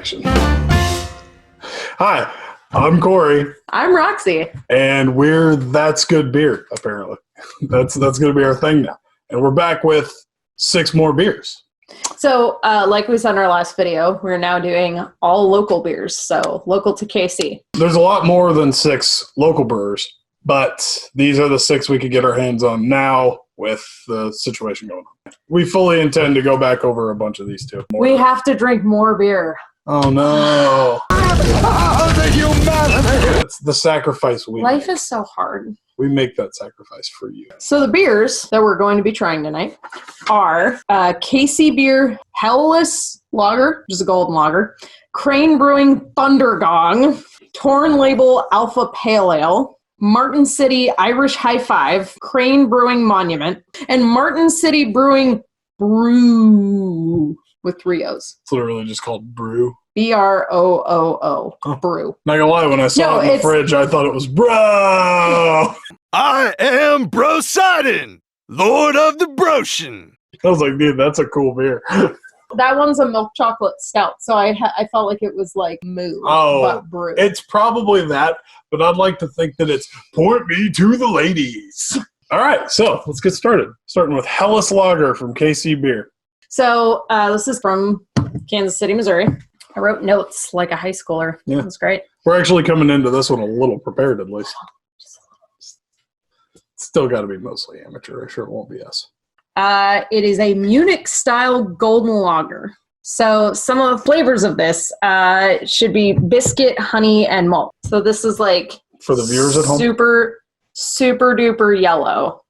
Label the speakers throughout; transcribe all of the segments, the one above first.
Speaker 1: direction.
Speaker 2: Hi, I'm Corey.
Speaker 1: I'm Roxy.
Speaker 2: And we're That's Good Beer, apparently. That's going to be our thing now. And we're back with 6 more beers.
Speaker 1: So, like we said in our last video, we're now doing all local beers, so local to KC.
Speaker 2: There's a lot more than 6 local brewers, but these are the 6 we could get our hands on now with the situation going on. We fully intend to go back over a bunch of these too.
Speaker 1: We have to drink more beer.
Speaker 2: Oh no. The humanity! It's the sacrifice we
Speaker 1: Life
Speaker 2: make.
Speaker 1: is so hard.
Speaker 2: We make that sacrifice for you.
Speaker 1: So the beers that we're going to be trying tonight are KC Bier Helles Lager, which is a golden lager, Crane Brewing Thundergong, Torn Label Alpha Pale Ale, Martin City Irish High Five, Crane Brewing Monument, and Martin City Brewing Brooo with 3 O's.
Speaker 2: It's literally just called Brew.
Speaker 1: Brooo.
Speaker 2: Huh.
Speaker 1: Brew.
Speaker 2: Not gonna lie, when I saw it in the fridge, I thought it was Bro.
Speaker 3: I am Brosidon, Lord of the Broshin.
Speaker 2: I was like, dude, that's a cool beer.
Speaker 1: That one's a milk chocolate stout, so I felt like it was like moo, but brew.
Speaker 2: It's probably that, but I'd like to think that it's point me to the ladies. All right, so let's get started. Starting with Helles Lager from KC Bier.
Speaker 1: So this is from Kansas City, Missouri. I wrote notes like a high schooler.
Speaker 2: Yeah.
Speaker 1: It was great.
Speaker 2: We're actually coming into this one a little prepared, at least. Still got to be mostly amateurish, or it won't be us.
Speaker 1: It is a Munich-style golden lager. So some of the flavors of this should be biscuit, honey, and malt. So this is like
Speaker 2: for the viewers at home,
Speaker 1: super duper yellow,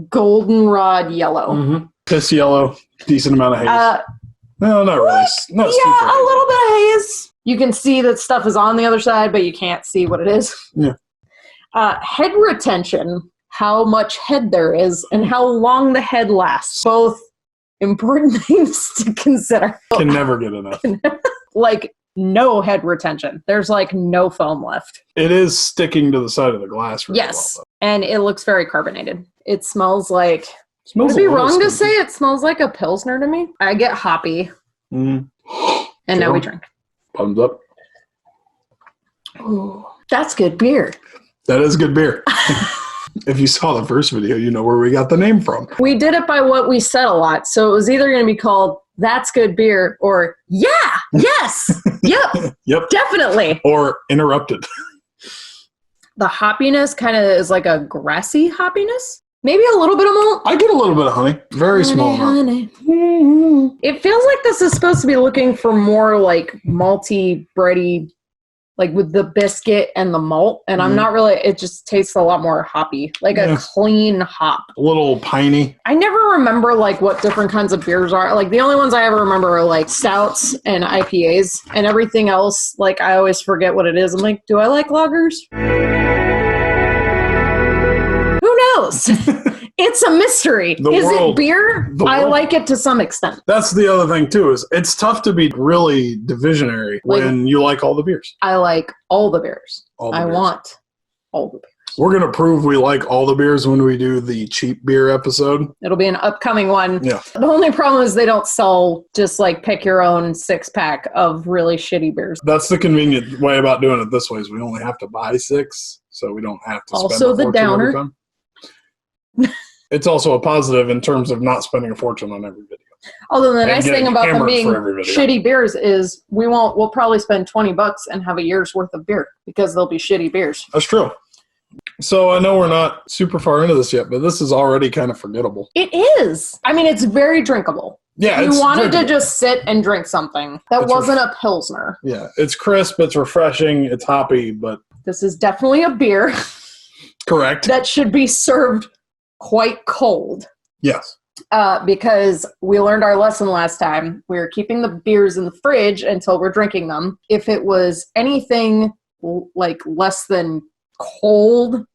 Speaker 1: goldenrod yellow.
Speaker 2: Mm-hmm. Piss yellow, decent amount of haze. No, not really. Not
Speaker 1: yeah, a little bit of haze. You can see that stuff is on the other side, but you can't see what it is.
Speaker 2: Yeah.
Speaker 1: Head retention, how much head there is, and how long the head lasts. Both important things to consider.
Speaker 2: Can never get enough.
Speaker 1: Like, no head retention. There's, like, no foam left.
Speaker 2: It is sticking to the side of the glass really
Speaker 1: yes,
Speaker 2: well,
Speaker 1: and it looks very carbonated. It smells like...
Speaker 2: Smells
Speaker 1: would it be wrong to say it smells like a Pilsner to me? I get hoppy.
Speaker 2: Mm.
Speaker 1: And now we drink.
Speaker 2: Thumbs up.
Speaker 1: Ooh, that's good beer.
Speaker 2: That is good beer. If you saw the first video, you know where we got the name from.
Speaker 1: We did it by what we said a lot. So it was either going to be called That's Good Beer or Yeah, yes, yep,
Speaker 2: Yep,
Speaker 1: definitely.
Speaker 2: Or Interrupted.
Speaker 1: The hoppiness kind of is like a grassy hoppiness. Maybe a little bit of malt.
Speaker 2: I get a little bit of honey. Very small amount.
Speaker 1: Honey. It feels like this is supposed to be looking for more like malty, bready, like with the biscuit and the malt. And I'm not really, it just tastes a lot more hoppy, like a clean hop.
Speaker 2: A little piney.
Speaker 1: I never remember like what different kinds of beers are. Like the only ones I ever remember are like stouts and IPAs, and everything else, like I always forget what it is. I'm like, do I like lagers? Who knows? It's a mystery. Is it beer? I like it to some extent.
Speaker 2: That's the other thing, too, is it's tough to be really divisionary when you like all the beers.
Speaker 1: I like all the beers. I want all the beers.
Speaker 2: We're going to prove we like all the beers when we do the cheap beer episode.
Speaker 1: It'll be an upcoming one.
Speaker 2: Yeah.
Speaker 1: The only problem is they don't sell just like pick your own 6-pack of really shitty beers.
Speaker 2: That's the convenient way about doing it this way is we only have to buy 6, so we don't have to spend
Speaker 1: also
Speaker 2: a
Speaker 1: the
Speaker 2: fortune
Speaker 1: downer.
Speaker 2: every time. It's also a positive in terms of not spending a fortune on every video.
Speaker 1: Although the nice thing about them being
Speaker 2: for every video.
Speaker 1: shitty beers is we'll probably spend $20 and have a year's worth of beer because they'll be shitty beers.
Speaker 2: That's true. So I know we're not super far into this yet, but this is already kind of forgettable.
Speaker 1: It is. I mean, it's very drinkable.
Speaker 2: Yeah,
Speaker 1: you wanted to just sit and drink something that wasn't a Pilsner.
Speaker 2: Yeah, it's crisp, it's refreshing, it's hoppy, but...
Speaker 1: This is definitely a beer.
Speaker 2: Correct.
Speaker 1: That should be served quite cold.
Speaker 2: Yes.
Speaker 1: Because we learned our lesson last time. We're keeping the beers in the fridge until we're drinking them. If it was anything like less than cold,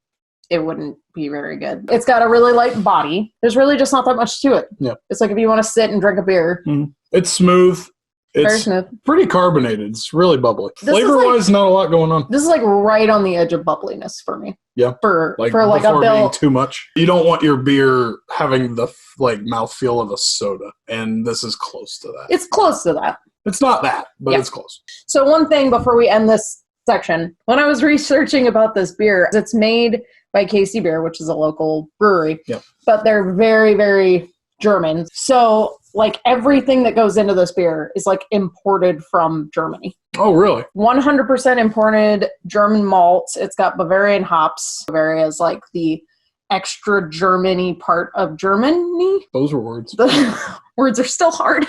Speaker 1: it wouldn't be very good. It's got a really light body. There's really just not that much to it.
Speaker 2: Yeah.
Speaker 1: It's like if you want to sit and drink a beer.
Speaker 2: Mm-hmm. It's smooth. It's
Speaker 1: very smooth.
Speaker 2: Pretty carbonated. It's really bubbly.
Speaker 1: Flavor-wise,
Speaker 2: not a lot going on.
Speaker 1: This is like right on the edge of bubbliness for me.
Speaker 2: Yeah.
Speaker 1: For like a
Speaker 2: before
Speaker 1: bill.
Speaker 2: being too much. You don't want your beer having the mouthfeel of a soda, and this is close to that.
Speaker 1: It's close to that.
Speaker 2: It's not that, but
Speaker 1: Yeah.
Speaker 2: it's close.
Speaker 1: So one thing before we end this section, when I was researching about this beer, it's made by KC Bier, which is a local brewery.
Speaker 2: Yep.
Speaker 1: But they're very, very German. So like everything that goes into this beer is like imported from Germany.
Speaker 2: Oh, really?
Speaker 1: 100% imported German malts. It's got Bavarian hops. Bavaria is like the extra Germany part of Germany.
Speaker 2: Those were words.
Speaker 1: The words are still hard.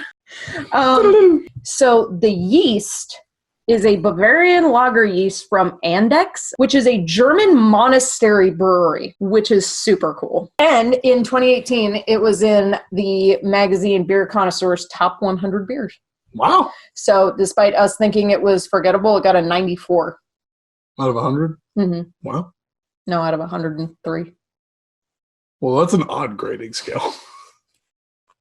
Speaker 1: So the yeast is a Bavarian lager yeast from Andex, which is a German monastery brewery, which is super cool. And in 2018, it was in the magazine Beer Connoisseur's top 100 beers.
Speaker 2: Wow.
Speaker 1: So despite us thinking it was forgettable, it got a 94.
Speaker 2: Out of 100?
Speaker 1: Mm-hmm.
Speaker 2: Wow.
Speaker 1: No, out of 103.
Speaker 2: Well, that's an odd grading scale.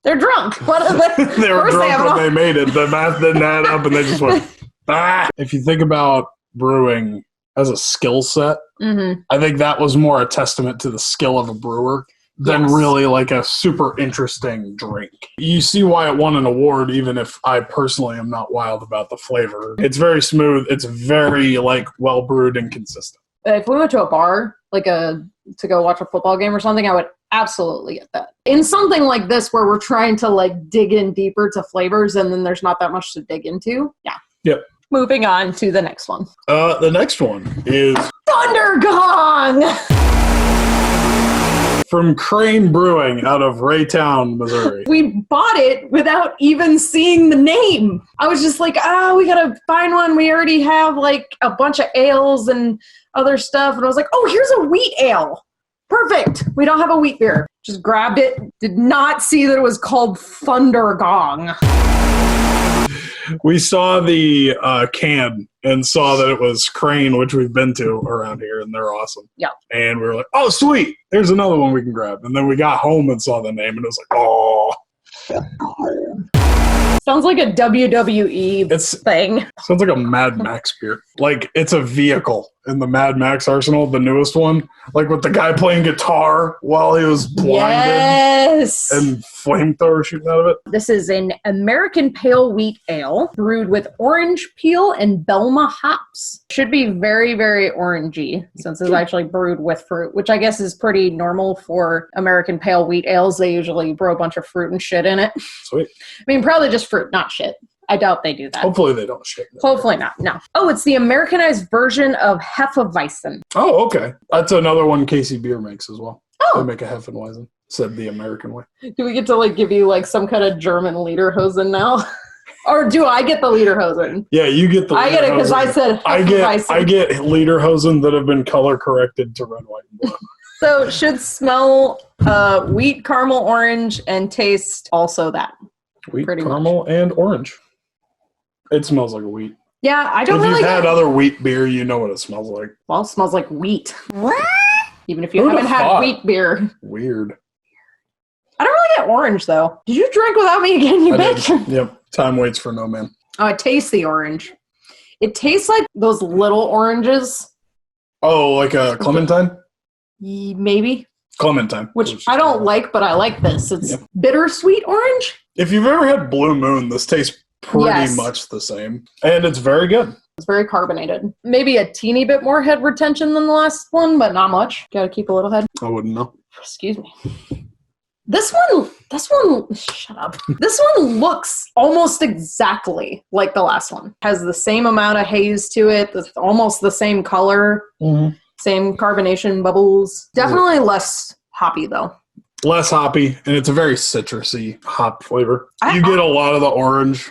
Speaker 1: They're drunk. What are they?
Speaker 2: They were
Speaker 1: First
Speaker 2: drunk when
Speaker 1: all-
Speaker 2: they made it. The math didn't add up, and they just went, ah. If you think about brewing as a skill set,
Speaker 1: Mm-hmm.
Speaker 2: I think that was more a testament to the skill of a brewer than
Speaker 1: Yes.
Speaker 2: really like a super interesting drink. You see why it won an award, even if I personally am not wild about the flavor. It's very smooth. It's very like well brewed and consistent.
Speaker 1: If we went to a bar, like to go watch a football game or something, I would absolutely get that. In something like this where we're trying to like dig in deeper to flavors and then there's not that much to dig into. Yeah.
Speaker 2: Yep.
Speaker 1: Moving on to the next one.
Speaker 2: The next one is
Speaker 1: Thundergong!
Speaker 2: from Crane Brewing out of Raytown, Missouri.
Speaker 1: We bought it without even seeing the name. I was just like, we gotta find one. We already have like a bunch of ales and other stuff. And I was like, oh, here's a wheat ale. Perfect. We don't have a wheat beer. Just grabbed it. Did not see that it was called Thundergong.
Speaker 2: We saw the can and saw that it was Crane, which we've been to around here, and they're awesome.
Speaker 1: Yeah.
Speaker 2: And we were like, oh, sweet. There's another one we can grab. And then we got home and saw the name, and it was like, oh.
Speaker 1: Sounds like a WWE thing.
Speaker 2: Sounds like a Mad Max beer. Like, it's a vehicle in the Mad Max arsenal, the newest one. Like, with the guy playing guitar while he was blinded.
Speaker 1: Yes.
Speaker 2: And flamethrower shooting out of it.
Speaker 1: This is an American pale wheat ale brewed with orange peel and Belma hops. Should be very, very orangey since it's actually brewed with fruit, which I guess is pretty normal for American pale wheat ales. They usually brew a bunch of fruit and shit in it.
Speaker 2: Sweet.
Speaker 1: I mean, probably just fruit, not shit. I doubt they do that.
Speaker 2: Hopefully they don't shit.
Speaker 1: Hopefully not, no. Oh, it's the Americanized version of Hefeweizen.
Speaker 2: Oh, okay. That's another one KC Bier makes as well.
Speaker 1: Oh.
Speaker 2: They make a Hefeweizen, said the American way.
Speaker 1: Do we get to like give you like some kind of German lederhosen now? Or do I get the lederhosen?
Speaker 2: Yeah, you get the
Speaker 1: I get it because I said
Speaker 2: I
Speaker 1: Hefeweizen.
Speaker 2: get lederhosen that have been color corrected to red, white, and blue.
Speaker 1: So it should smell wheat, caramel, orange, and taste also that.
Speaker 2: Wheat,
Speaker 1: Pretty
Speaker 2: caramel, and orange. It smells like a wheat.
Speaker 1: Yeah, I don't
Speaker 2: If
Speaker 1: really
Speaker 2: you've had
Speaker 1: get...
Speaker 2: other wheat beer, you know what it smells like.
Speaker 1: Well, it smells like wheat. What? Even if you
Speaker 2: Who'd
Speaker 1: haven't
Speaker 2: have
Speaker 1: had
Speaker 2: thought?
Speaker 1: wheat beer.
Speaker 2: Weird.
Speaker 1: I don't really get orange, though. Did you drink without me again, you
Speaker 2: I
Speaker 1: bitch?
Speaker 2: did. Yep. Time waits for no man.
Speaker 1: Oh, I taste the orange. It tastes like those little oranges.
Speaker 2: Oh, like a clementine?
Speaker 1: Maybe.
Speaker 2: Clementine.
Speaker 1: Which I don't like, but I like this. It's bittersweet orange.
Speaker 2: If you've ever had Blue Moon, this tastes pretty
Speaker 1: Yes.
Speaker 2: much the same. And it's very good.
Speaker 1: It's very carbonated. Maybe a teeny bit more head retention than the last one, but not much. Gotta keep a little head.
Speaker 2: I wouldn't know.
Speaker 1: Excuse me. This one, shut up. This one looks almost exactly like the last one. Has the same amount of haze to it. It's almost the same color.
Speaker 2: Mm-hmm.
Speaker 1: Same carbonation bubbles. Definitely less hoppy, though.
Speaker 2: Less hoppy, and it's a very citrusy hop flavor. You get a lot of the orange.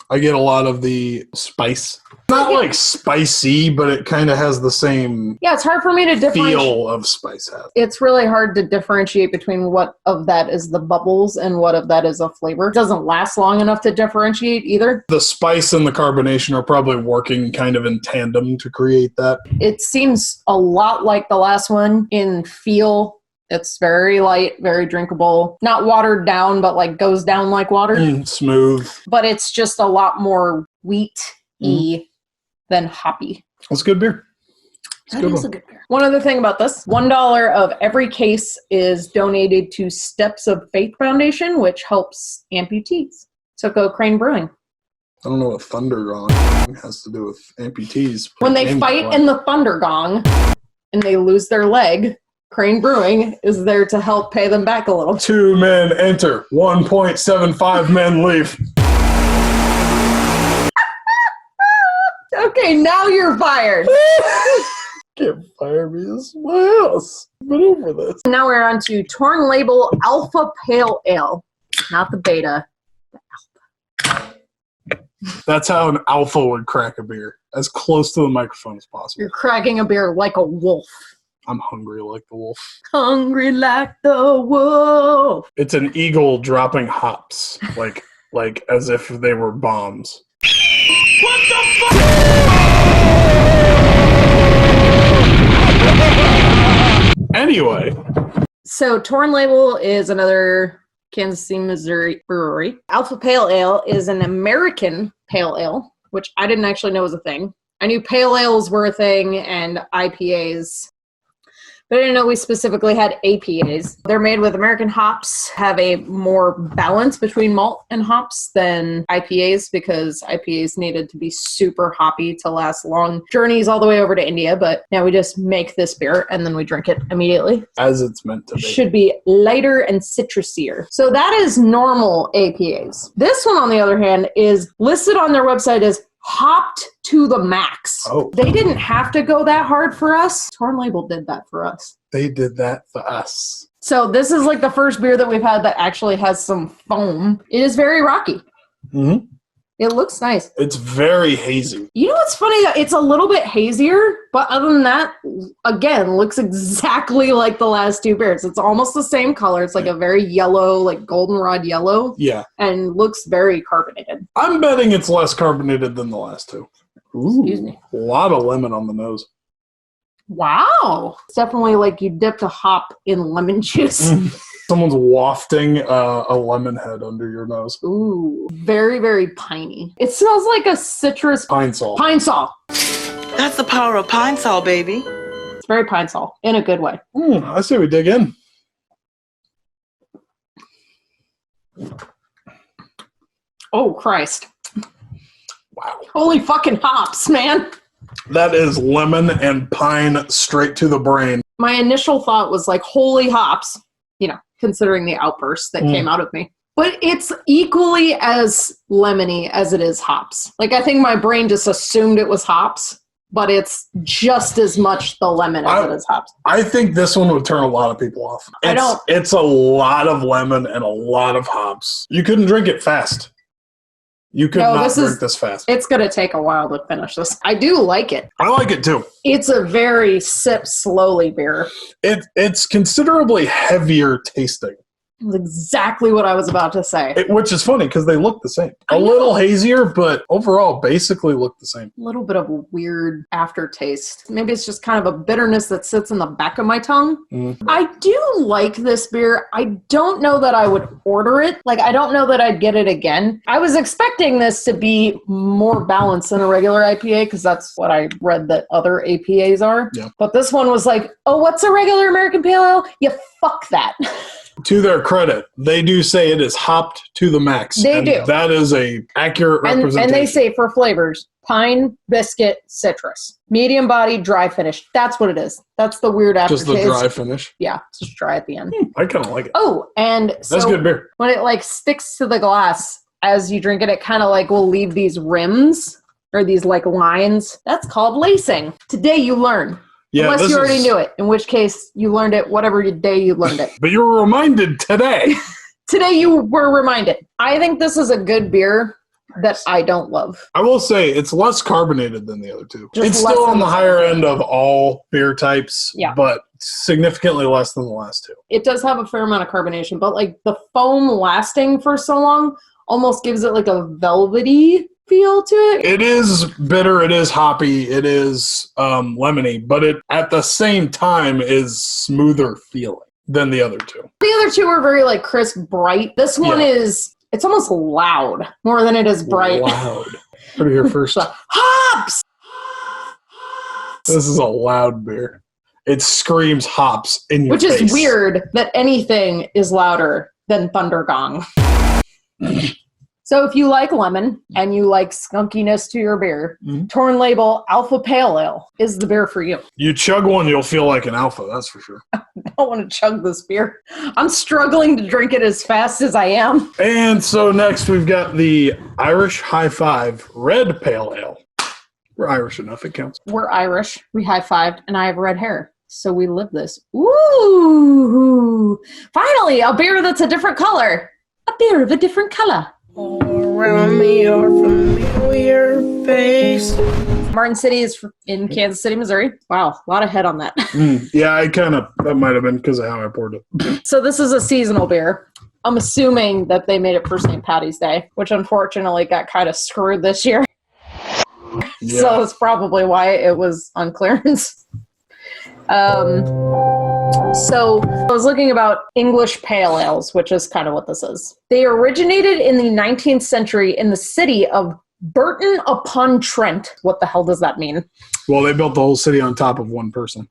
Speaker 2: I get a lot of the spice. Not like spicy, but it kind of has the same
Speaker 1: Yeah, it's hard for me to differentiate.
Speaker 2: feel of spice has.
Speaker 1: It's really hard to differentiate between what of that is the bubbles and what of that is a flavor. It doesn't last long enough to differentiate either.
Speaker 2: The spice and the carbonation are probably working kind of in tandem to create that.
Speaker 1: It seems a lot like the last one in feel. It's very light, very drinkable. Not watered down, but like goes down like water.
Speaker 2: Smooth.
Speaker 1: But it's just a lot more wheat-y than hoppy.
Speaker 2: That's good beer.
Speaker 1: That is a good beer. One other thing about this, $1 of every case is donated to Steps of Faith Foundation, which helps amputees. So go Crane Brewing.
Speaker 2: I don't know what Thundergong has to do with amputees.
Speaker 1: When they fight in the Thundergong and they lose their leg, Crane Brewing is there to help pay them back a little.
Speaker 2: 2 men enter, 1.75 men leave.
Speaker 1: Okay, now you're fired.
Speaker 2: Can't fire me. This is my house. I've been over this.
Speaker 1: Now we're on to Torn Label Alpha Pale Ale. Not the beta.
Speaker 2: That's how an alpha would crack a beer. As close to the microphone as possible.
Speaker 1: You're cracking a beer like a wolf.
Speaker 2: I'm hungry like the wolf.
Speaker 1: Hungry like the wolf.
Speaker 2: It's an eagle dropping hops. Like as if they were bombs. What the fuck? Anyway.
Speaker 1: So Torn Label is another Kansas City, Missouri brewery. Alpha Pale Ale is an American pale ale, which I didn't actually know was a thing. I knew pale ales were a thing and IPAs, but I didn't know we specifically had APAs. They're made with American hops, have a more balance between malt and hops than IPAs because IPAs needed to be super hoppy to last long journeys all the way over to India, but now we just make this beer and then we drink it immediately.
Speaker 2: As it's meant to be.
Speaker 1: Should be lighter and citrusier. So that is normal APAs. This one, on the other hand, is listed on their website as hopped to the max.
Speaker 2: Oh.
Speaker 1: They didn't have to go that hard for us. Torn Label did that for us.
Speaker 2: They did that for us.
Speaker 1: So this is like the first beer that we've had that actually has some foam. It is very rocky.
Speaker 2: Mm-hmm.
Speaker 1: It looks nice.
Speaker 2: It's very hazy.
Speaker 1: You know what's funny? It's a little bit hazier, but other than that, again, looks exactly like the last two beers. It's almost the same color. It's like a very yellow, like goldenrod yellow.
Speaker 2: Yeah.
Speaker 1: And looks very carbonated.
Speaker 2: I'm betting it's less carbonated than the last two. Ooh,
Speaker 1: Excuse me.
Speaker 2: A lot of lemon on the nose.
Speaker 1: Wow. It's definitely like you dipped a hop in lemon juice.
Speaker 2: Someone's wafting a lemon head under your nose.
Speaker 1: Ooh. Very, very piney. It smells like a citrus...
Speaker 2: Pine Sol.
Speaker 1: Pine Sol.
Speaker 4: That's the power of Pine Sol, baby.
Speaker 1: It's very Pine Sol in a good way.
Speaker 2: I say we dig in.
Speaker 1: Oh, Christ.
Speaker 2: Wow.
Speaker 1: Holy fucking hops, man.
Speaker 2: That is lemon and pine straight to the brain.
Speaker 1: My initial thought was like, holy hops, you know, considering the outburst that came out of me. But it's equally as lemony as it is hops. Like, I think my brain just assumed it was hops, but it's just as much the lemon as it is hops.
Speaker 2: I think this one would turn a lot of people off. It's a lot of lemon and a lot of hops. You couldn't drink it fast. You could not drink this fast.
Speaker 1: It's going to take a while to finish this. I do like it.
Speaker 2: I like it too.
Speaker 1: It's a very sip slowly beer.
Speaker 2: It's considerably heavier tasting.
Speaker 1: That's exactly what I was about to say.
Speaker 2: Which is funny because they look the same. A little hazier, but overall basically look the same.
Speaker 1: A little bit of a weird aftertaste. Maybe it's just kind of a bitterness that sits in the back of my tongue. Mm-hmm. I do like this beer. I don't know that I would order it. Like, I don't know that I'd get it again. I was expecting this to be more balanced than a regular IPA because that's what I read that other APAs are.
Speaker 2: Yeah.
Speaker 1: But this one was like, oh, what's a regular American Pale Ale? Yeah, fuck that.
Speaker 2: To their credit, they do say it is hopped to the max.
Speaker 1: They do.
Speaker 2: That is a accurate representation.
Speaker 1: And they say for flavors, pine, biscuit, citrus. Medium body, dry finish. That's what it is. That's the weird aftertaste.
Speaker 2: Just the dry finish?
Speaker 1: Yeah, it's just dry at the end.
Speaker 2: I kind of like it.
Speaker 1: Oh, and so
Speaker 2: that's good beer.
Speaker 1: When it like sticks to the glass as you drink it, it kind of like will leave these rims or these like lines. That's called lacing. Today you learn.
Speaker 2: Yeah,
Speaker 1: unless you already knew it, in which case you learned it whatever day you learned it.
Speaker 2: But you were reminded today.
Speaker 1: Today you were reminded. I think this is a good beer that I don't love.
Speaker 2: I will say it's less carbonated than the other two.
Speaker 1: Just
Speaker 2: it's still on the higher end of all beer types, but significantly less than the last two.
Speaker 1: It does have a fair amount of carbonation, but like the foam lasting for so long almost gives it like a velvety feel to it.
Speaker 2: It is bitter, it is hoppy, it is lemony, but it at the same time is smoother feeling than the other two.
Speaker 1: The other two are very like crisp, bright. This one is, it's almost loud more than it is bright.
Speaker 2: Loud. Heard it here first.
Speaker 1: Hops!
Speaker 2: This is a loud beer. It screams hops in your face.
Speaker 1: Which is weird that anything is louder than Thundergong. So if you like lemon and you like skunkiness to your beer, Torn Label Alpha Pale Ale is the beer for you.
Speaker 2: You chug one, you'll feel like an alpha, that's for sure.
Speaker 1: I don't want to chug this beer. I'm struggling to drink it as fast as I am.
Speaker 2: And so next we've got the Irish High Five Red Pale Ale. We're Irish enough, it counts.
Speaker 1: We're Irish. We high-fived, and I have red hair. So we live this. Ooh! Finally, a beer that's a different color. A beer of a different color.
Speaker 4: All around me are familiar face.
Speaker 1: Martin City is in Kansas City, Missouri. Wow, a lot of head on that.
Speaker 2: Yeah, that might have been because of how I poured it.
Speaker 1: So this is a seasonal beer. I'm assuming that they made it for St. Patty's Day, which unfortunately got kind of screwed this year.
Speaker 2: Yeah.
Speaker 1: So that's probably why it was on clearance. So I was looking about English pale ales, which is kind of what this is. They originated in the 19th century in the city of Burton-upon-Trent. What the hell does that mean?
Speaker 2: Well, they built the whole city on top of one person.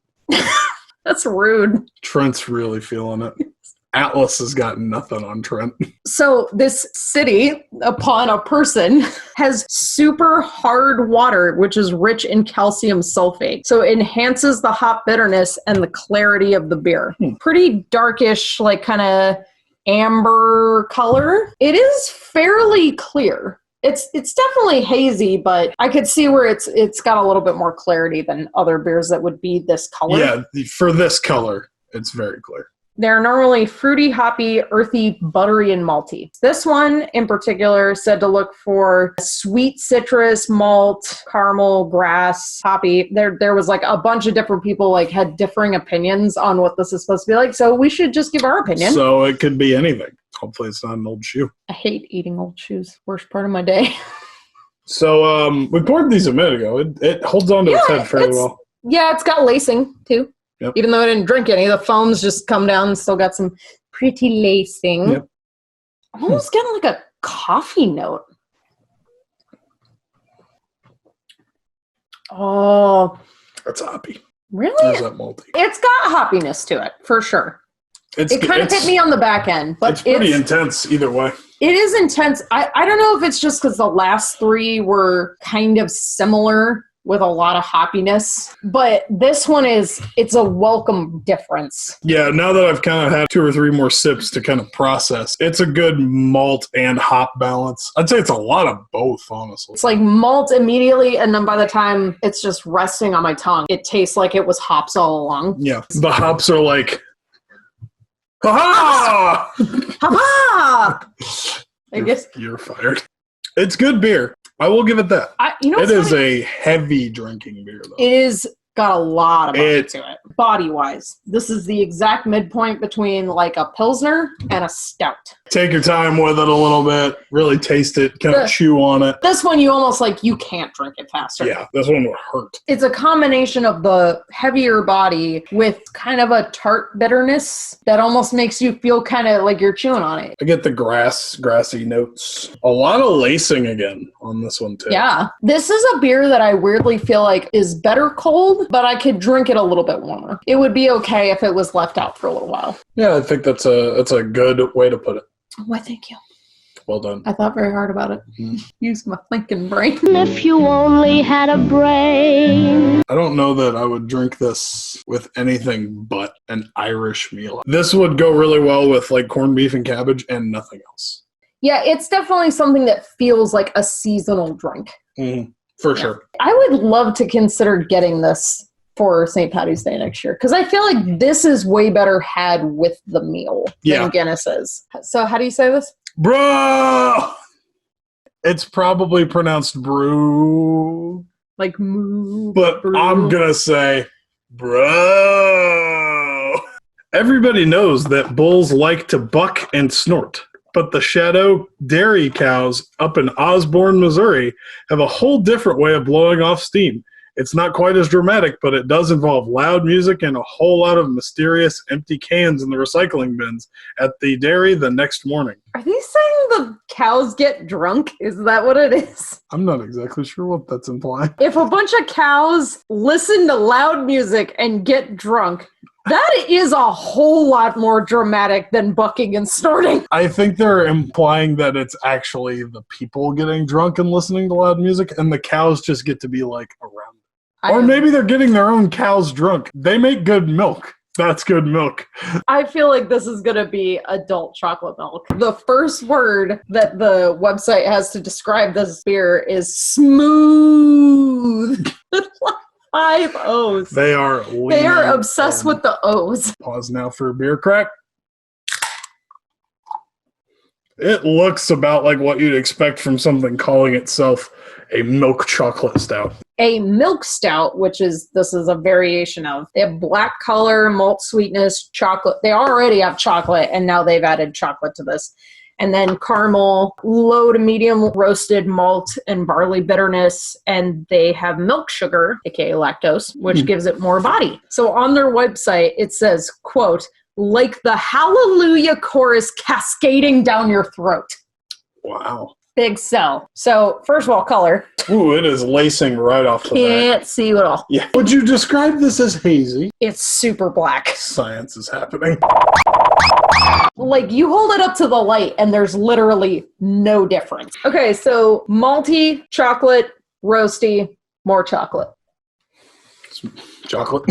Speaker 1: That's rude.
Speaker 2: Trent's really feeling it. Atlas has got nothing on Trent.
Speaker 1: So this city, upon a person, has super hard water, which is rich in calcium sulfate. So it enhances the hop bitterness and the clarity of the beer. Pretty darkish, like kind of amber color. It is fairly clear. It's definitely hazy, but I could see where it's got a little bit more clarity than other beers that would be this color.
Speaker 2: Yeah, for this color, it's very clear.
Speaker 1: They're normally fruity, hoppy, earthy, buttery, and malty. This one in particular said to look for sweet citrus, malt, caramel, grass, hoppy. There was like a bunch of different people like had differing opinions on what this is supposed to be like, so we should just give our opinion.
Speaker 2: So it could be anything. Hopefully it's not an old shoe.
Speaker 1: I hate eating old shoes. Worst part of my day.
Speaker 2: So we poured these a minute ago. It holds on to its head fairly well.
Speaker 1: Yeah, it's got lacing too.
Speaker 2: Yep.
Speaker 1: Even though I didn't drink any, the foams just come down and still got some pretty lacing.
Speaker 2: Yep.
Speaker 1: I'm almost getting like a coffee note. Oh.
Speaker 2: That's hoppy.
Speaker 1: Really?
Speaker 2: There's that malty.
Speaker 1: It's got hoppiness to it, for sure. It kind of hit me on the back end. But
Speaker 2: it's pretty intense either way.
Speaker 1: It is intense. I don't know if it's just because the last three were kind of similar with a lot of hoppiness, but this one it's a welcome difference.
Speaker 2: Yeah, now that I've kind of had 2 or 3 more sips to kind of process, it's a good malt and hop balance. I'd say it's a lot of both, honestly.
Speaker 1: It's like malt immediately, and then by the time it's just resting on my tongue, it tastes like it was hops all along.
Speaker 2: Yeah, the hops are like, ha-ha!
Speaker 1: Ha-ha! I guess
Speaker 2: you're fired. It's good beer. I will give it that. It is a heavy drinking beer, though.
Speaker 1: It is got a lot of body to it. Body-wise, this is the exact midpoint between like a Pilsner and a stout.
Speaker 2: Take your time with it a little bit. Really taste it. Kind of chew on it.
Speaker 1: This one, you almost like you can't drink it faster.
Speaker 2: Yeah, this one will hurt.
Speaker 1: It's a combination of the heavier body with kind of a tart bitterness that almost makes you feel kind of like you're chewing on it.
Speaker 2: I get the grassy notes. A lot of lacing again on this one, too.
Speaker 1: Yeah. This is a beer that I weirdly feel like is better cold, but I could drink it a little bit warmer. It would be okay if it was left out for a little while.
Speaker 2: Yeah, I think that's a good way to put it.
Speaker 1: Why, thank you.
Speaker 2: Well done.
Speaker 1: I thought very hard about it. Use my thinking brain.
Speaker 5: If you only had a brain.
Speaker 2: I don't know that I would drink this with anything but an Irish meal. This would go really well with like corned beef and cabbage and nothing else.
Speaker 1: Yeah, it's definitely something that feels like a seasonal drink.
Speaker 2: For sure.
Speaker 1: I would love to consider getting this for St. Patty's Day next year, because I feel like this is way better had with the meal than Guinness is. So how do you say this?
Speaker 2: Bro! It's probably pronounced brew.
Speaker 1: Like moo.
Speaker 2: But
Speaker 1: brew.
Speaker 2: I'm going to say bro. Everybody knows that bulls like to buck and snort. But the Shadow dairy cows up in Osborne, Missouri, have a whole different way of blowing off steam. It's not quite as dramatic, but it does involve loud music and a whole lot of mysterious empty cans in the recycling bins at the dairy the next morning.
Speaker 1: Are they saying the cows get drunk? Is that what it is?
Speaker 2: I'm not exactly sure what that's implying.
Speaker 1: If a bunch of cows listen to loud music and get drunk, That is a whole lot more dramatic than bucking and snorting.
Speaker 2: I think they're implying that it's actually the people getting drunk and listening to loud music, and the cows just get to be like around. Or maybe they're getting their own cows drunk. They make good milk. That's good milk.
Speaker 1: I feel like this is going to be adult chocolate milk. The first word that the website has to describe this beer is smooth. 5 O's.
Speaker 2: They are
Speaker 1: obsessed with the O's.
Speaker 2: Pause now for a beer crack. It looks about like what you'd expect from something calling itself a milk chocolate stout.
Speaker 1: A milk stout, this is a variation of. They have black color, malt sweetness, chocolate. They already have chocolate, and now they've added chocolate to this. And then caramel, low to medium roasted malt and barley bitterness. And they have milk sugar, aka lactose, which gives it more body. So on their website, it says, quote, like the hallelujah chorus cascading down your throat.
Speaker 2: Wow.
Speaker 1: Big sell. So first of all, color.
Speaker 2: Ooh, it is lacing right off the bat.
Speaker 1: Can't see at all.
Speaker 2: Yeah. Would you describe this as hazy?
Speaker 1: It's super black.
Speaker 2: Science is happening.
Speaker 1: Like, you hold it up to the light and there's literally no difference. Okay, so malty, chocolate, roasty, more chocolate.
Speaker 2: Chocolate.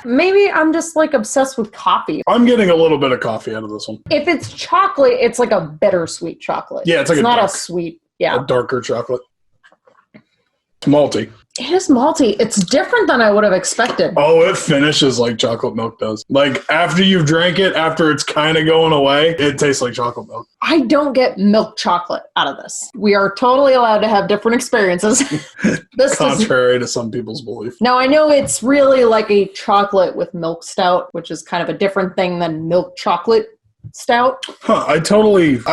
Speaker 1: Maybe I'm just like obsessed with coffee.
Speaker 2: I'm getting a little bit of coffee out of this one.
Speaker 1: If it's chocolate, it's like a bittersweet chocolate.
Speaker 2: Yeah, it's
Speaker 1: not a sweet. Yeah,
Speaker 2: a darker chocolate. It's malty.
Speaker 1: It is malty. It's different than I would have expected.
Speaker 2: Oh, it finishes like chocolate milk does. Like, after you've drank it, after it's kind of going away, it tastes like chocolate milk.
Speaker 1: I don't get milk chocolate out of this. We are totally allowed to have different experiences.
Speaker 2: Contrary to some people's belief.
Speaker 1: Now, I know it's really like a chocolate with milk stout, which is kind of a different thing than milk chocolate stout.
Speaker 2: Huh, I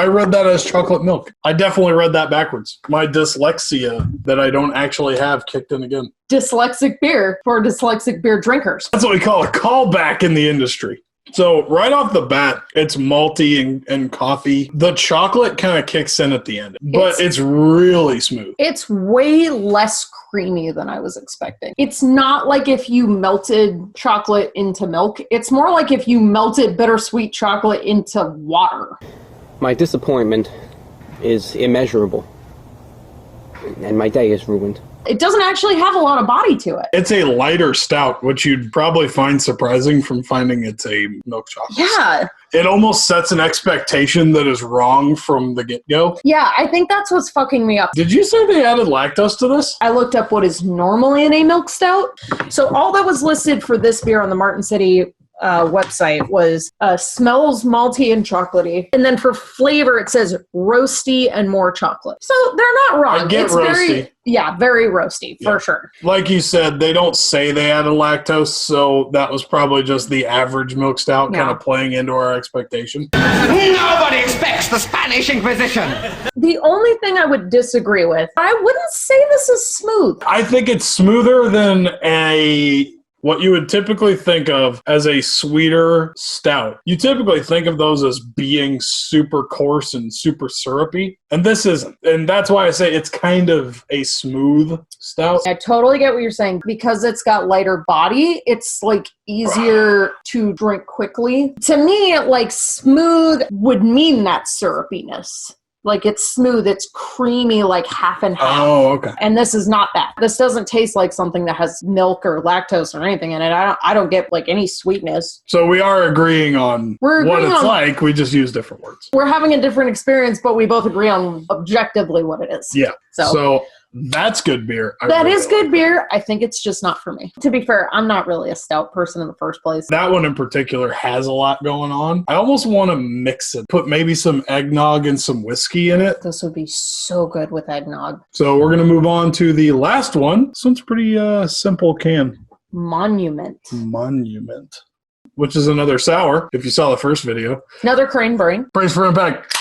Speaker 2: read that as chocolate milk. I definitely read that backwards. My dyslexia that I don't actually have kicked in again.
Speaker 1: Dyslexic beer for dyslexic beer drinkers.
Speaker 2: That's what we call a callback in the industry. So right off the bat, it's malty and coffee. The chocolate kind of kicks in at the end, but it's really smooth. It's
Speaker 1: way less creamy than I was expecting. It's not like if you melted chocolate into milk. It's more like if you melted bittersweet chocolate into water.
Speaker 6: My disappointment is immeasurable, and my day is ruined.
Speaker 1: It doesn't actually have a lot of body to it.
Speaker 2: It's a lighter stout, which you'd probably find surprising from finding it's a milk chocolate.
Speaker 1: Yeah.
Speaker 2: It almost sets an expectation that is wrong from the get-go.
Speaker 1: Yeah, I think that's what's fucking me up.
Speaker 2: Did you say they added lactose to this?
Speaker 1: I looked up what is normally in a milk stout. So all that was listed for this beer on the Martin City website was smells malty and chocolatey, and then for flavor it says roasty and more chocolate. So they're not wrong.
Speaker 2: I get
Speaker 1: it's
Speaker 2: roasty.
Speaker 1: Very roasty for sure.
Speaker 2: Like you said, they don't say they added lactose, so that was probably just the average milk stout kind of playing into our expectation.
Speaker 7: Nobody expects the Spanish Inquisition.
Speaker 1: The only thing I would disagree with, I wouldn't say this is smooth.
Speaker 2: I think it's smoother than what you would typically think of as a sweeter stout. You typically think of those as being super coarse and super syrupy, and this isn't. And that's why I say it's kind of a smooth stout.
Speaker 1: I totally get what you're saying. Because it's got lighter body, it's like easier to drink quickly. To me, like smooth would mean that syrupiness. Like it's smooth, it's creamy, like half and half.
Speaker 2: Oh, okay.
Speaker 1: And this is not that. This doesn't taste like something that has milk or lactose or anything in it. I don't get like any sweetness.
Speaker 2: So we are agreeing on what it's like. We just use different words.
Speaker 1: We're having a different experience, but we both agree on objectively what it is.
Speaker 2: Yeah. So that's good beer.
Speaker 1: That is good beer. I think it's just not for me. To be fair, I'm not really a stout person in the first place.
Speaker 2: That one in particular has a lot going on. I almost want to mix it. Put maybe some eggnog and some whiskey in it.
Speaker 1: This would be so good with eggnog.
Speaker 2: So we're going to move on to the last one. This one's pretty simple can.
Speaker 1: Monument.
Speaker 2: Which is another sour, if you saw the first video.
Speaker 1: Another Crane Brewing.
Speaker 2: Praise for impact.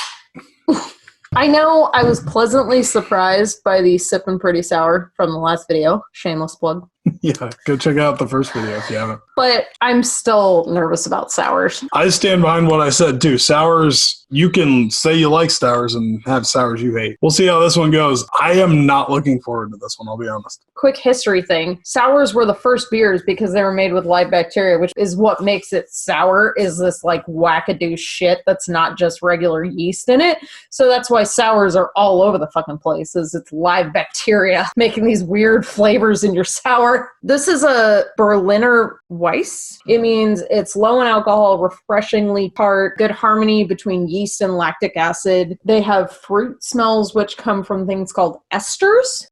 Speaker 1: I know I was pleasantly surprised by the Sippin' Pretty Sour from the last video. Shameless plug.
Speaker 2: Yeah, go check out the first video if you haven't.
Speaker 1: But I'm still nervous about sours.
Speaker 2: I stand behind what I said, too. Sours, you can say you like sours and have sours you hate. We'll see how this one goes. I am not looking forward to this one, I'll be honest.
Speaker 1: Quick history thing. Sours were the first beers because they were made with live bacteria, which is what makes it sour, is this like wackadoo shit that's not just regular yeast in it. So that's why sours are all over the fucking place, is it's live bacteria making these weird flavors in your sour. This is a Berliner Weiss. It means it's low in alcohol, refreshingly tart, good harmony between yeast and lactic acid. They have fruit smells, which come from things called esters.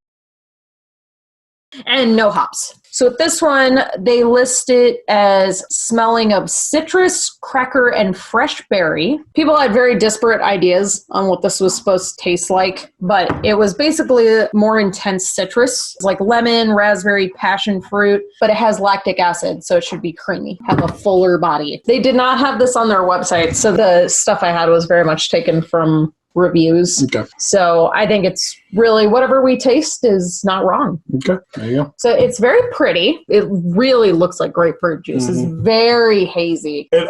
Speaker 1: And no hops. So with this one, they list it as smelling of citrus, cracker, and fresh berry. People had very disparate ideas on what this was supposed to taste like, but it was basically more intense citrus, like lemon, raspberry, passion fruit, but it has lactic acid, so it should be creamy, have a fuller body. They did not have this on their website, so the stuff I had was very much taken from reviews.
Speaker 2: Okay.
Speaker 1: So I think it's really whatever we taste is not wrong.
Speaker 2: Okay, there you go.
Speaker 1: So it's very pretty. It really looks like grapefruit juice. It's very hazy.
Speaker 2: It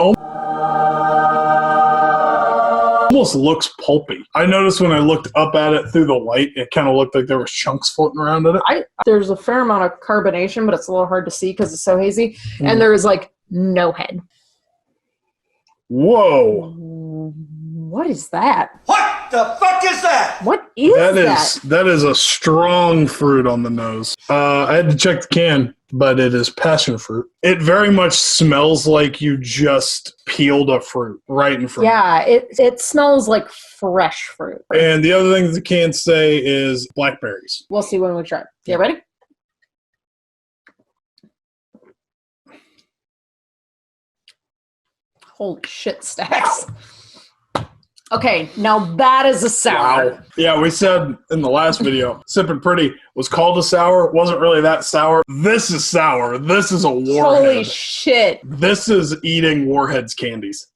Speaker 2: almost looks pulpy. I noticed when I looked up at it through the light, it kind of looked like there was chunks floating around in it.
Speaker 1: There's a fair amount of carbonation, but it's a little hard to see because it's so hazy. And there is like no head.
Speaker 2: Whoa.
Speaker 1: What is that?
Speaker 3: What the fuck is that?
Speaker 1: What is that?
Speaker 2: That is a strong fruit on the nose. I had to check the can, but it is passion fruit. It very much smells like you just peeled a fruit right in front of you.
Speaker 1: Yeah, it smells like fresh fruit.
Speaker 2: And the other thing the can say is blackberries.
Speaker 1: We'll see when we try it. You ready? Holy shit, Stacks. Okay, now that is a sour.
Speaker 2: Wow. Yeah, we said in the last video, Sippin' Pretty was called a sour. It wasn't really that sour. This is sour. This is a warhead.
Speaker 1: Holy shit.
Speaker 2: This is eating Warhead's candies.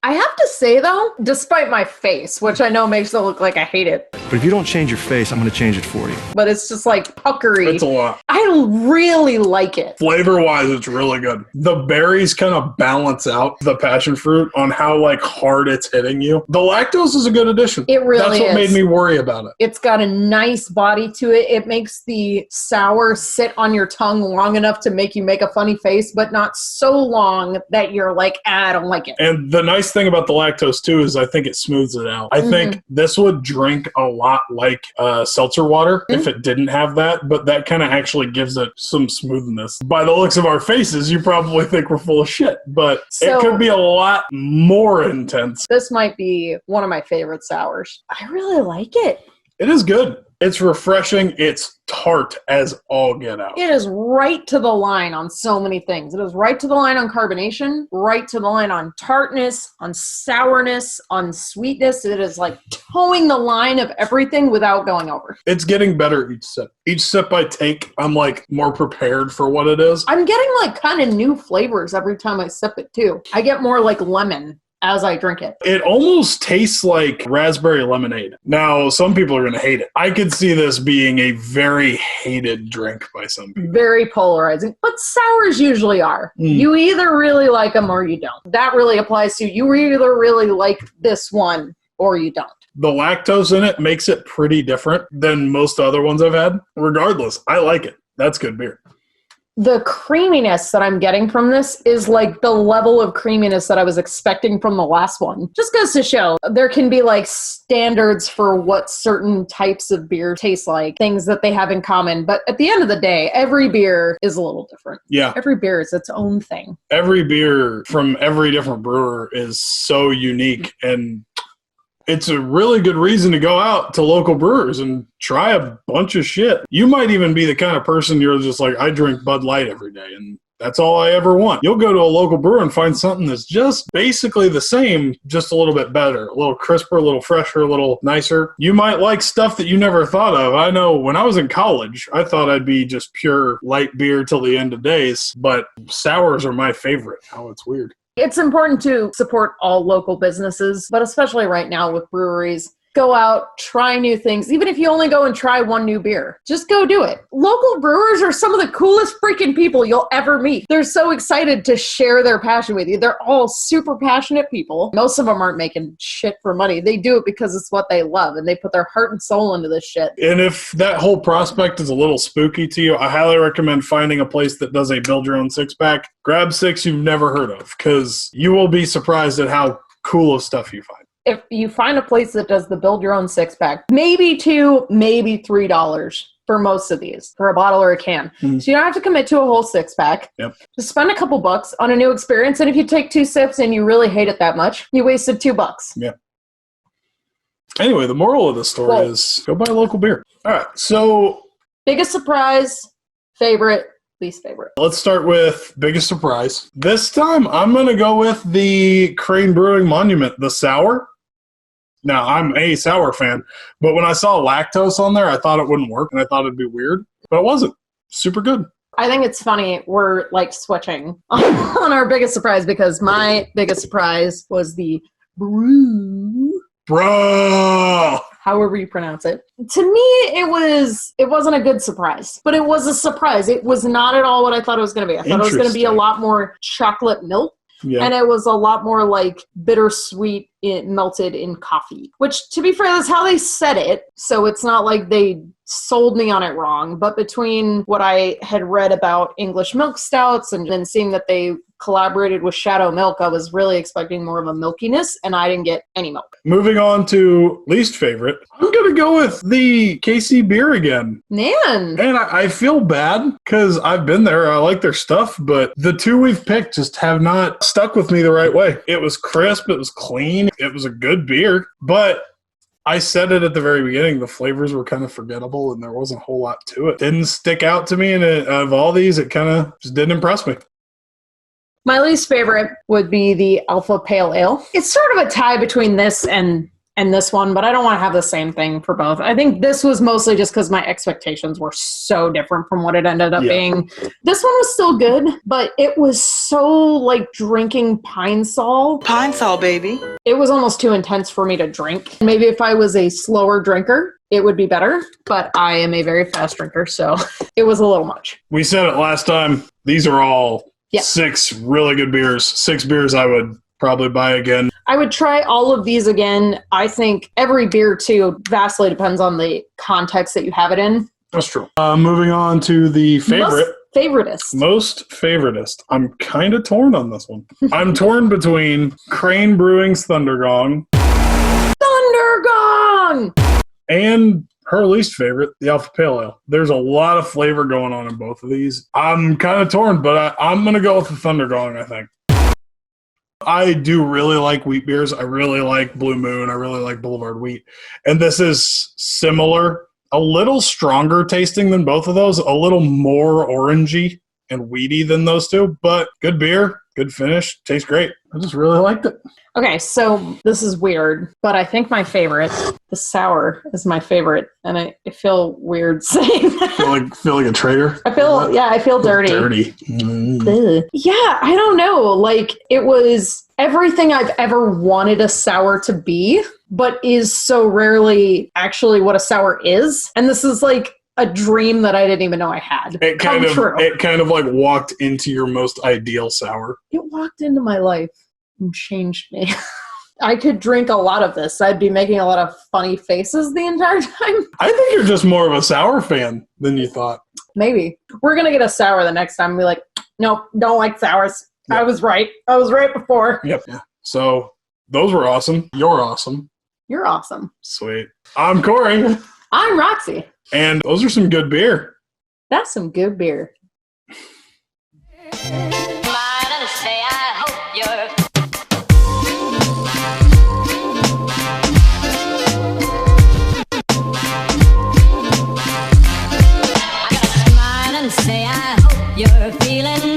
Speaker 1: I have to say, though, despite my face, which I know makes it look like I hate it,
Speaker 3: But if you don't change your face, I'm going to change it for you.
Speaker 1: but it's just like puckery.
Speaker 2: It's a lot.
Speaker 1: I really like it.
Speaker 2: Flavor-wise, it's really good. The berries kind of balance out the passion fruit on how like hard it's hitting you. The lactose is a good addition.
Speaker 1: It really
Speaker 2: That's what
Speaker 1: is.
Speaker 2: made me worry about it.
Speaker 1: It's got a nice body to it. It makes the sour sit on your tongue long enough to make you make a funny face, but not so long that you're like, I don't like it.
Speaker 2: And the nice thing about the lactose too is I think it smooths it out. I think this would drink a lot like seltzer water if it didn't have that, but that kind of actually gives it some smoothness. By the looks of our faces, you probably think we're full of shit, but
Speaker 1: So-
Speaker 2: it could be a lot more intense.
Speaker 1: This might be one of my favorite sours. I really like it.
Speaker 2: It is good. It's refreshing. It's tart as all get out.
Speaker 1: It is right to the line on so many things. It is right to the line on carbonation, right to the line on tartness, on sourness, on sweetness. It is like towing the line of everything without going over.
Speaker 2: It's getting better each sip. Each sip I take, I'm like more prepared for what it is.
Speaker 1: I'm getting like kind of new flavors every time I sip it too. I get more like lemon as I drink it.
Speaker 2: It almost tastes like raspberry lemonade. Now, some people are going to hate it. I could see this being a very hated drink by some people.
Speaker 1: Very polarizing, but sours usually are. You either really like them or you don't. That really applies to you either really like this one or you don't.
Speaker 2: The lactose in it makes it pretty different than most other ones I've had. Regardless, I like it. That's good beer.
Speaker 1: The creaminess that I'm getting from this is like the level of creaminess that I was expecting from the last one. Just goes to show there can be like standards for what certain types of beer taste like, things that they have in common. But at the end of the day, every beer is a little different.
Speaker 2: Yeah.
Speaker 1: Every beer is its own thing.
Speaker 2: Every beer from every different brewer is so unique, and it's a really good reason to go out to local brewers and try a bunch of shit. You might even be the kind of person you're just like, I drink Bud Light every day, and that's all I ever want. You'll go to a local brewer and find something that's just basically the same, just a little bit better, a little crisper, a little fresher, a little nicer. You might like stuff that you never thought of. I know when I was in college, I thought I'd be just pure light beer till the end of days, but sours are my favorite. Oh, it's weird.
Speaker 1: It's important to support all local businesses, but especially right now with breweries, Go out, try new things. Even if you only go and try one new beer, just go do it. Local brewers are some of the coolest freaking people you'll ever meet. They're so excited to share their passion with you. They're all super passionate people. Most of them aren't making shit for money. They do it because it's what they love, and they put their heart and soul into this shit.
Speaker 2: And if that whole prospect is a little spooky to you, I highly recommend finding a place that does a build your own six-pack. Grab 6 you've never heard of, because you will be surprised at how cool of stuff you find.
Speaker 1: If you find a place that does the build your own six-pack, maybe $2, maybe $3 for most of these, for a bottle or a can. So you don't have to commit to a whole six-pack.
Speaker 2: Yep.
Speaker 1: Just spend a couple bucks on a new experience, and if you take 2 sips and you really hate it that much, you wasted $2.
Speaker 2: Yeah. Anyway, the moral of the story is go buy local beer. All right, so
Speaker 1: biggest surprise, favorite, least favorite.
Speaker 2: Let's start with biggest surprise. This time, I'm going to go with the Crane Brewing Monument, the sour. Now, I'm a sour fan, but when I saw lactose on there, I thought it wouldn't work, and I thought it'd be weird, but it wasn't. Super good.
Speaker 1: I think it's funny we're like switching on our biggest surprise, because my biggest surprise was the Brooo.
Speaker 2: Bro!
Speaker 1: However you pronounce it. To me, it wasn't a good surprise, but it was a surprise. It was not at all what I thought it was going to be. I thought it was going to be a lot more chocolate milk. Yeah. And it was a lot more like bittersweet melted in coffee, which, to be fair, that's how they said it. So it's not like they sold me on it wrong. But between what I had read about English milk stouts and then seeing that they collaborated with Shadow Milk, I was really expecting more of a milkiness, and I didn't get any milk.
Speaker 2: Moving on to least favorite, I'm going to go with the KC Bier again.
Speaker 1: Man.
Speaker 2: And I feel bad because I've been there. I like their stuff, but the 2 we've picked just have not stuck with me the right way. It was crisp. It was clean. It was a good beer, but I said it at the very beginning, the flavors were kind of forgettable and there wasn't a whole lot to it. Didn't stick out to me, and of all these, it kind of just didn't impress me.
Speaker 1: My least favorite would be the Alpha Pale Ale. It's sort of a tie between this and this one, but I don't want to have the same thing for both. I think this was mostly just because my expectations were so different from what it ended up being. This one was still good, but it was so like drinking Pine Sol.
Speaker 4: Pine Sol, baby.
Speaker 1: It was almost too intense for me to drink. Maybe if I was a slower drinker, it would be better, but I am a very fast drinker, so it was a little much.
Speaker 2: We said it last time. These are all 6 really good beers. 6 beers I would probably buy again.
Speaker 1: I would try all of these again. I think every beer, too, vastly depends on the context that you have it in.
Speaker 2: That's true. Moving on to the favorite.
Speaker 1: Most
Speaker 2: favoritist. I'm kind of torn on this one. I'm torn between Crane Brewing's Thundergong. And her least favorite, the Alpha Pale Ale. There's a lot of flavor going on in both of these. I'm kind of torn, but I'm going to go with the Thundergong, I think. I do really like wheat beers. I really like Blue Moon. I really like Boulevard Wheat. And this is similar, a little stronger tasting than both of those, a little more orangey and weedy than those two, but good beer, good finish, tastes great. I just really liked it.
Speaker 1: Okay, so this is weird, but I think my favorite, the sour, is my favorite, and I feel weird saying that.
Speaker 2: Feel like a traitor?
Speaker 1: I feel dirty.
Speaker 2: Dirty.
Speaker 1: Yeah, I don't know. Like, it was everything I've ever wanted a sour to be, but is so rarely actually what a sour is. And this is like a dream that I didn't even know I had.
Speaker 2: It kind of like walked into your most ideal sour.
Speaker 1: It walked into my life and changed me. I could drink a lot of this. I'd be making a lot of funny faces the entire time.
Speaker 2: I think you're just more of a sour fan than you thought.
Speaker 1: Maybe. We're going to get a sour the next time and be like, nope, don't like sours. Yep. I was right before.
Speaker 2: Yep. Yeah. So those were awesome. You're awesome.
Speaker 1: You're awesome.
Speaker 2: Sweet. I'm Corey.
Speaker 1: I'm Roxy.
Speaker 2: And those are some good beer.
Speaker 1: That's some good beer.
Speaker 8: Say I hope you're feeling